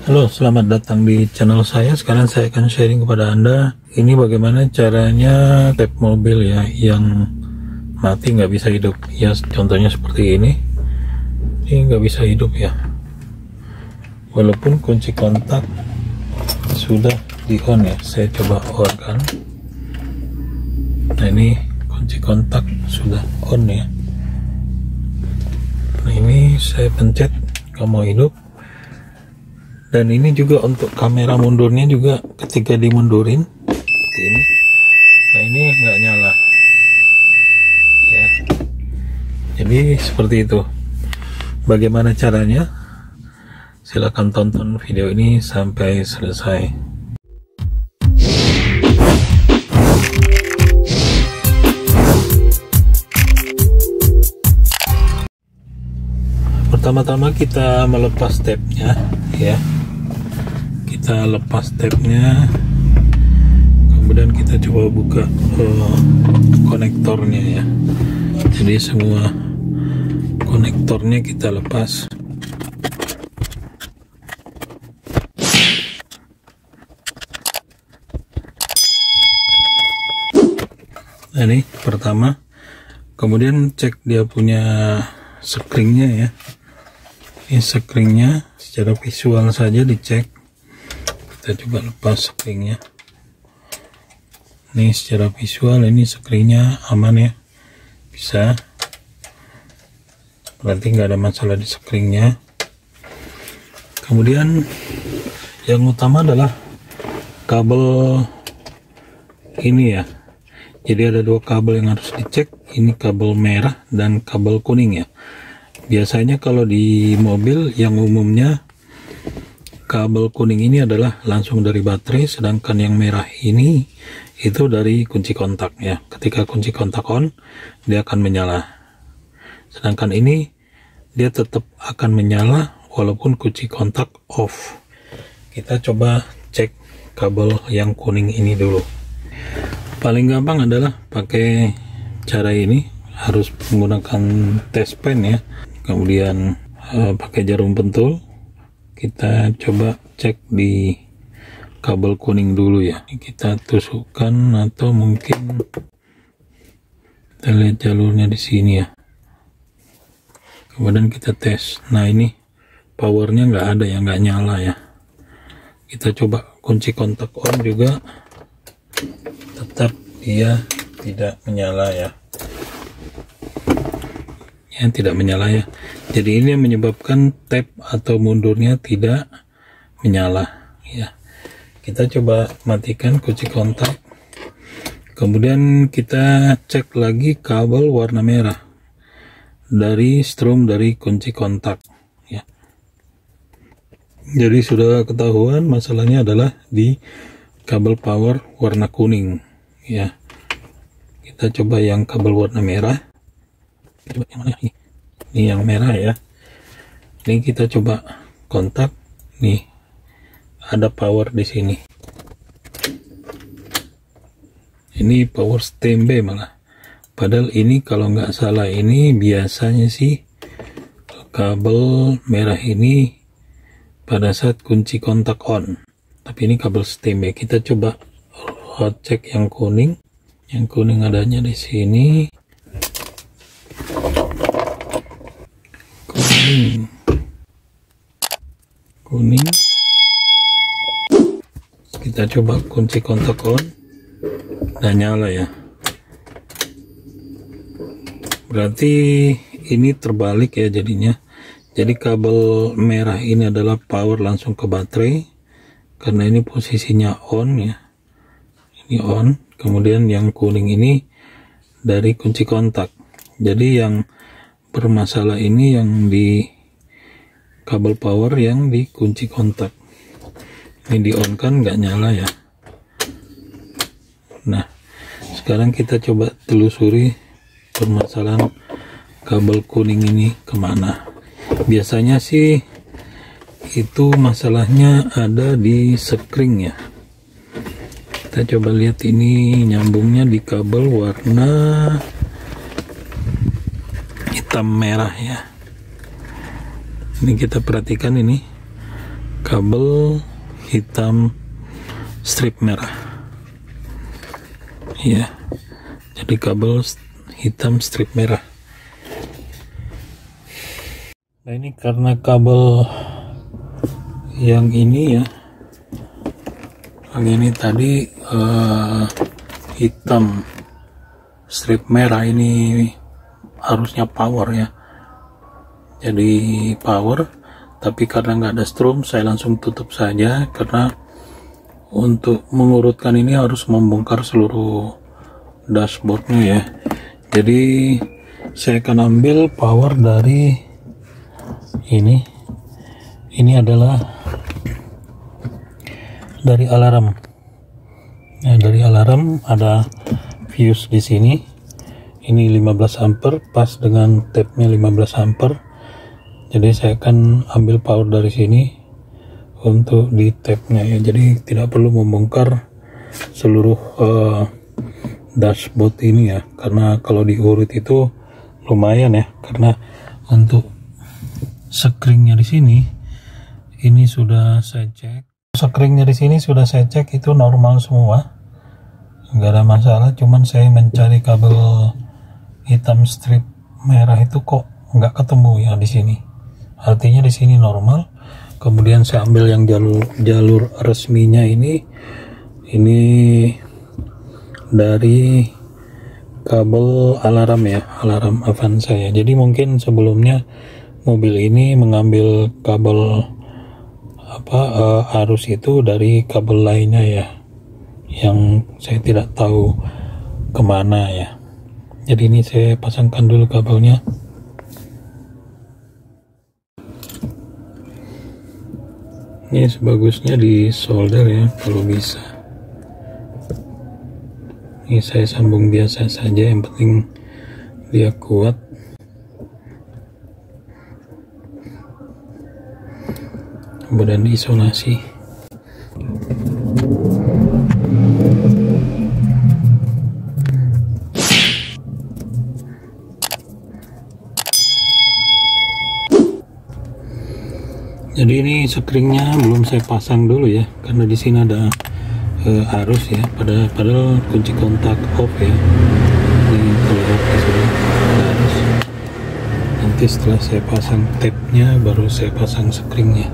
Halo, selamat datang di channel saya. Sekarang saya akan sharing kepada Anda ini bagaimana caranya tap mobil ya yang mati nggak bisa hidup ya. Contohnya seperti ini nggak bisa hidup ya, walaupun kunci kontak sudah di on ya. Saya coba on kan. Nah, ini kunci kontak sudah on ya. Nah, ini saya pencet nggak mau hidup. Dan ini juga untuk kamera mundurnya juga, ketika dimundurin seperti ini, nah ini nggak nyala ya. Jadi seperti itu. Bagaimana caranya? Silahkan tonton video ini sampai selesai. Pertama-tama kita melepas tabnya ya. Kita lepas tabnya, kemudian kita coba buka konektornya ya. Jadi semua konektornya kita lepas. Nah, ini pertama, kemudian cek dia punya screennya ya. Ini screennya secara visual saja dicek. Kita coba lepas screennya. Ini secara visual, ini screennya aman ya, bisa, berarti nggak ada masalah di screennya. Kemudian yang utama adalah kabel ini ya. Jadi ada dua kabel yang harus dicek. Ini kabel merah dan kabel kuning ya. Biasanya kalau di mobil yang umumnya kabel kuning ini adalah langsung dari baterai, sedangkan yang merah ini itu dari kunci kontak ya. Ketika kunci kontak on, dia akan menyala. Sedangkan ini dia tetap akan menyala walaupun kunci kontak off. Kita coba cek kabel yang kuning ini dulu. Paling gampang adalah pakai cara ini, harus menggunakan test pen ya. Kemudian pakai jarum pentul. Kita coba cek di kabel kuning dulu ya. Kita tusukkan atau mungkin kita lihat jalurnya di sini ya. Kemudian kita tes. Nah, ini powernya nggak ada ya, nggak nyala ya. Kita coba kunci kontak on juga, tetap dia tidak menyala ya. Tidak menyala ya. Jadi ini yang menyebabkan tap atau mundurnya tidak menyala ya. Kita coba matikan kunci kontak, kemudian kita cek lagi kabel warna merah dari strom dari kunci kontak ya. Jadi sudah ketahuan masalahnya adalah di kabel power warna kuning ya. Kita coba yang kabel warna merah. Coba yang mana ini yang merah ya. Ini kita coba kontak, nih ada power di sini. Ini power standby malah, padahal ini kalau nggak salah ini biasanya sih kabel merah ini pada saat kunci kontak on, tapi ini kabel standby. Kita coba cek yang kuning. Yang kuning adanya di sini. Kuning. Kita coba kunci kontak on, dan nyala ya. Berarti ini terbalik ya jadinya. Jadi kabel merah ini adalah power langsung ke baterai, karena ini posisinya on ya. Ini on. Kemudian yang kuning ini dari kunci kontak. Jadi yang bermasalah ini yang di kabel power yang di kunci kontak. Ini di on kan nggak nyala ya. Nah, sekarang kita coba telusuri permasalahan kabel kuning ini kemana. Biasanya sih itu masalahnya ada di screen ya. Kita coba lihat, ini nyambungnya di kabel warna hitam merah ya. Ini kita perhatikan, ini kabel hitam strip merah ya. Jadi kabel hitam strip merah. Nah ini karena kabel yang ini ya, yang ini tadi hitam strip merah, ini harusnya power ya, jadi power, tapi karena nggak ada strom saya langsung tutup saja, karena untuk mengurutkan ini harus membongkar seluruh dashboardnya ya. Jadi saya akan ambil power dari ini adalah dari alarm. Nah, dari alarm ada fuse di sini. Ini 15 ampere pas dengan tabnya 15 ampere. Jadi saya akan ambil power dari sini untuk di tabnya ya. Jadi tidak perlu membongkar seluruh dashboard ini ya, karena kalau diurut itu lumayan ya. Karena untuk screennya di sini ini sudah saya cek, screennya di sini sudah saya cek itu normal semua, nggak ada masalah. Cuman saya mencari kabel hitam strip merah itu kok nggak ketemu ya di sini. Artinya di sini normal. Kemudian saya ambil yang jalur resminya ini dari kabel alarm ya, alarm Avanza ya. Jadi mungkin sebelumnya mobil ini mengambil kabel arus itu dari kabel lainnya ya, yang saya tidak tahu kemana ya. Jadi ini saya pasangkan dulu kabelnya. Ini sebagusnya di solder ya kalau bisa. Ini saya sambung biasa saja, yang penting dia kuat. Kemudian diisolasi. Jadi ini screennya belum saya pasang dulu ya, karena di sini ada arus ya, padahal kunci kontak off ya. Ini kalau off ya sudah ada arus. Nanti setelah saya pasang tabnya baru saya pasang screennya.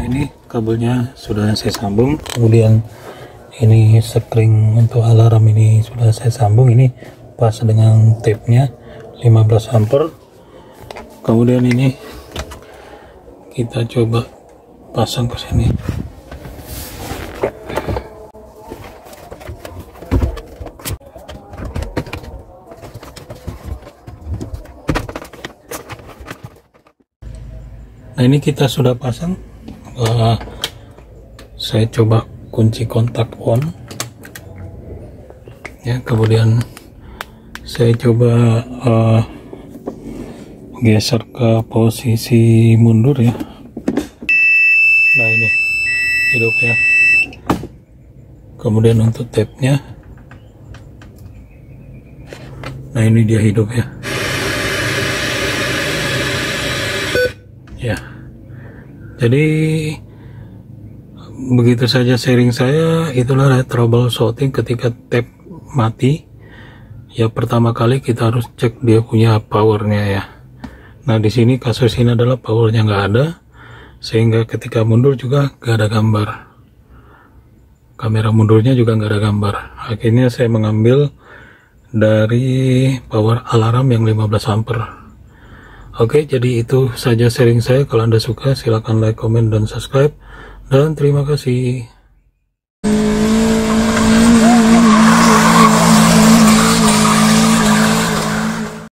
Ini kabelnya sudah saya sambung, kemudian ini screen untuk alarm ini sudah saya sambung, ini pas dengan tabnya 15 ampere. Kemudian ini kita coba pasang ke sini. Nah ini kita sudah pasang. Saya coba kunci kontak on ya, kemudian saya coba geser ke posisi mundur ya. Nah ini hidup ya. Kemudian untuk tabnya, nah ini dia hidup ya. Ya, jadi begitu saja sharing saya. Itulah troubleshooting ketika tab mati ya. Pertama kali kita harus cek dia punya powernya ya. Nah di sini kasus ini adalah powernya nggak ada, sehingga ketika mundur juga nggak ada gambar, kamera mundurnya juga nggak ada gambar. Akhirnya saya mengambil dari power alarm yang 15 ampere. Oke, jadi itu saja sharing saya. Kalau Anda suka silahkan like, komen, dan subscribe. Dan terima kasih.